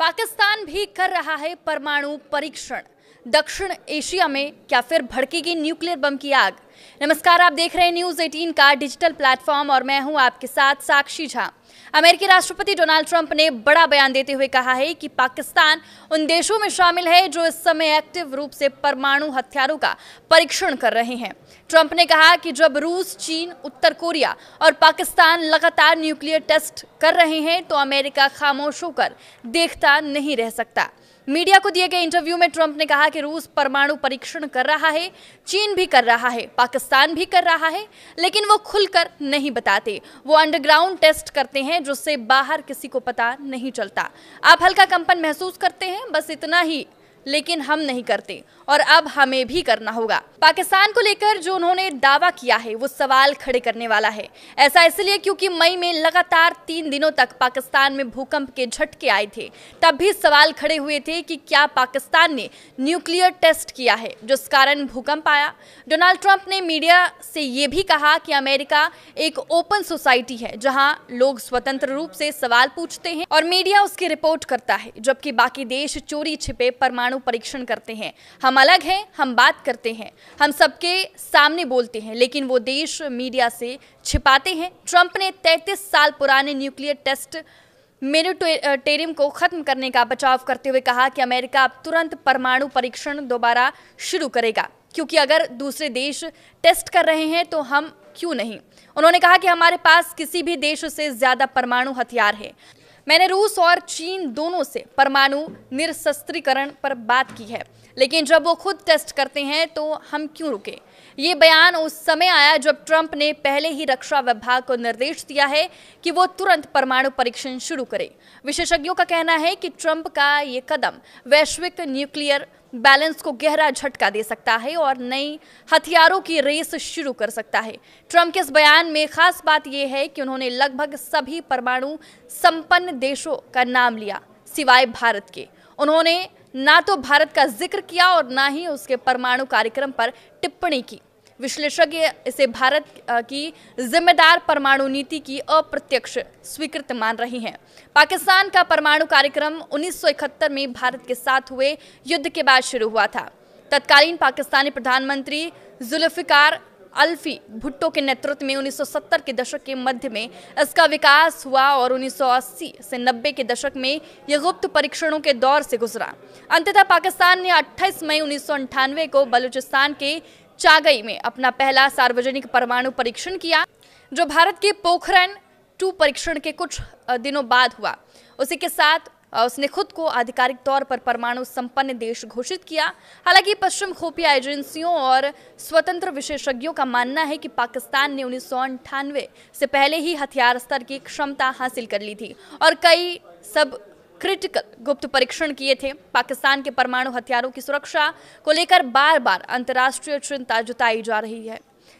पाकिस्तान भी कर रहा है परमाणु परीक्षण। दक्षिण एशिया में क्या फिर भड़केगी न्यूक्लियर बम की आग। नमस्कार, आप देख रहे हैं न्यूज़ 18 का डिजिटल प्लेटफॉर्म और मैं हूं आपके साथ साक्षी झा। अमेरिकी राष्ट्रपति डोनाल्ड ट्रंप ने बड़ा बयान देते हुए कहा है कि पाकिस्तान उन देशों में शामिल है जो इस समय एक्टिव रूप से परमाणु हथियारों का परीक्षण कर रहे हैं। ट्रंप ने कहा कि जब रूस, चीन, उत्तर कोरिया और पाकिस्तान लगातार न्यूक्लियर टेस्ट कर रहे हैं तो अमेरिका खामोश होकर देखता नहीं रह सकता। मीडिया को दिए गए इंटरव्यू में ट्रंप ने कहा कि रूस परमाणु परीक्षण कर रहा है, चीन भी कर रहा है, पाकिस्तान भी कर रहा है, लेकिन वो खुलकर नहीं बताते। वो अंडरग्राउंड टेस्ट करते हैं जिससे बाहर किसी को पता नहीं चलता। आप हल्का कंपन महसूस करते हैं, बस इतना ही, लेकिन हम नहीं करते और अब हमें भी करना होगा। पाकिस्तान को लेकर जो उन्होंने दावा किया है वो सवाल खड़े करने वाला है। ऐसा इसलिए क्योंकि मई में लगातार 3 दिनों तक पाकिस्तान में भूकंप के झटके आए थे। तब भी सवाल खड़े हुए थे कि क्या पाकिस्तान ने न्यूक्लियर टेस्ट किया है जिस कारण भूकंप आया। डोनाल्ड ट्रंप ने मीडिया से ये भी कहा कि अमेरिका एक ओपन सोसाइटी है जहां लोग स्वतंत्र रूप से सवाल पूछते हैं और मीडिया उसकी रिपोर्ट करता है, जबकि बाकी देश चोरी छिपे परमाणु परीक्षण करते हैं। हम अलग हैं, हम बात करते हैं, हम सबके सामने बोलते हैं, लेकिन वो देश मीडिया से छिपाते हैं। ट्रंप ने 33 साल पुराने न्यूक्लियर टेस्ट मोरेटोरियम को खत्म करने का बचाव करते हुए कहा कि अमेरिका अब तुरंत परमाणु परीक्षण दोबारा शुरू करेगा, क्योंकि अगर दूसरे देश टेस्ट कर रहे हैं तो हम क्यों नहीं। उन्होंने कहा कि हमारे पास किसी भी देश से ज्यादा परमाणु हथियार है। मैंने रूस और चीन दोनों से परमाणु निरस्त्रीकरण पर बात की है, लेकिन जब वो खुद टेस्ट करते हैं तो हम क्यों रुके। ये बयान उस समय आया जब ट्रंप ने पहले ही रक्षा विभाग को निर्देश दिया है कि वो तुरंत परमाणु परीक्षण शुरू करे। विशेषज्ञों का कहना है कि ट्रंप का ये कदम वैश्विक न्यूक्लियर बैलेंस को गहरा झटका दे सकता है और नई हथियारों की रेस शुरू कर सकता है। ट्रंप के इस बयान में खास बात यह है कि उन्होंने लगभग सभी परमाणु संपन्न देशों का नाम लिया सिवाय भारत के। उन्होंने ना तो भारत का जिक्र किया और ना ही उसके परमाणु कार्यक्रम पर टिप्पणी की। विश्लेषज्ञ इसे भारत की जिम्मेदार परमाणु नीति की अप्रत्यक्ष स्वीकृति मान रही हैं। पाकिस्तान का परमाणु कार्यक्रम 1971 में भारत के साथ हुए युद्ध के बाद शुरू हुआ था। तत्कालीन पाकिस्तानी प्रधानमंत्री जुल्फिकार अल्फी भुट्टो के नेतृत्व में 1970 के दशक के मध्य में इसका विकास हुआ और 1980 से 90 के दशक में यह गुप्त परीक्षणों के दौर से गुजरा। अंततः पाकिस्तान ने 28 मई 1998 को बलूचिस्तान के चागई में अपना पहला सार्वजनिक परमाणु परीक्षण किया, जो भारत के पोखरण 2 परीक्षण के कुछ दिनों बाद हुआ। उसी के साथ उसने खुद को आधिकारिक तौर पर परमाणु संपन्न देश घोषित किया। हालांकि पश्चिम खुफिया एजेंसियों और स्वतंत्र विशेषज्ञों का मानना है कि पाकिस्तान ने 1998 से पहले ही हथियार स्तर की क्षमता हासिल कर ली थी और कई सब क्रिटिकल गुप्त परीक्षण किए थे। पाकिस्तान के परमाणु हथियारों की सुरक्षा को लेकर बार बार अंतर्राष्ट्रीय चिंता जताई जा रही है।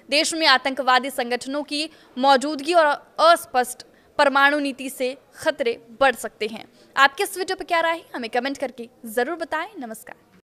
देश में आतंकवादी संगठनों की मौजूदगी और अस्पष्ट परमाणु नीति से खतरे बढ़ सकते हैं। आपके इस वीडियो पर क्या राय है, हमें कमेंट करके जरूर बताएं। नमस्कार।